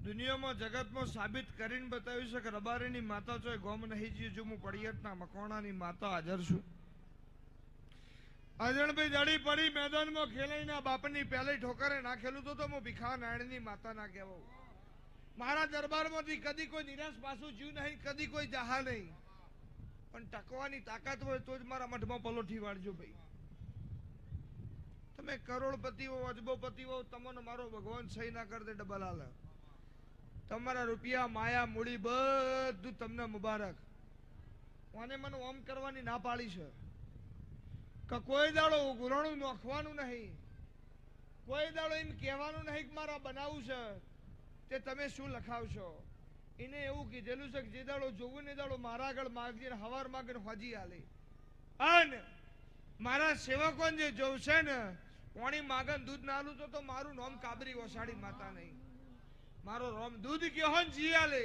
દુનિયામાં જગતમાં સાબિત કરીને બતાવ્યું છે કે રબારીની માતા છો ગોમ નહીં જીવ જો હું પડિયતના મકોણાની માતા હાજર છું. અજણભાઈ જડી પડી મેદાનમાં ખેલાઈના બાપની પહેલી ઠોકરે નાખેલું તો હું ભીખા નાયણની માતા ના કહેવાઉં. મારા દરબારમાંથી કદી કોઈ નિરાશ પાછું જીવ નહીં, કદી કોઈ જહા નહીં, પણ ટકવાની તાકાત હોય તો જ મારા મઠમાં પલોઠી વાળજો ભાઈ. તમે કરોડપતિ હો, અજબોપતિ હો, તમને મારો ભગવાન સહી ના કરતે ડબલ હાલે. તમારા રૂપિયા માયા મૂડી બધું તમને મુબારક. મને મને ઓમ કરવાની ના પાડી છે કે કોઈ દાડો ગુરાણું નોખવાનું નહીં, કોઈ દાડો એમ કહેવાનું નહીં કે મારા બનાવવું છે તે તમે શું લખાવશો. એને એવું કીધેલું છે કે જે દાડો જોવું ને દાડો મારા આગળ માગજે, હવાર માગીને હોજી હાલે. અને મારા સેવકો જે જોવશે ને પાણી માગન દૂધ ના આલું તો મારું નામ કાબરી ઓસાડી માતા નહીં, મારો રોમ દૂધ કયો જી હાલે.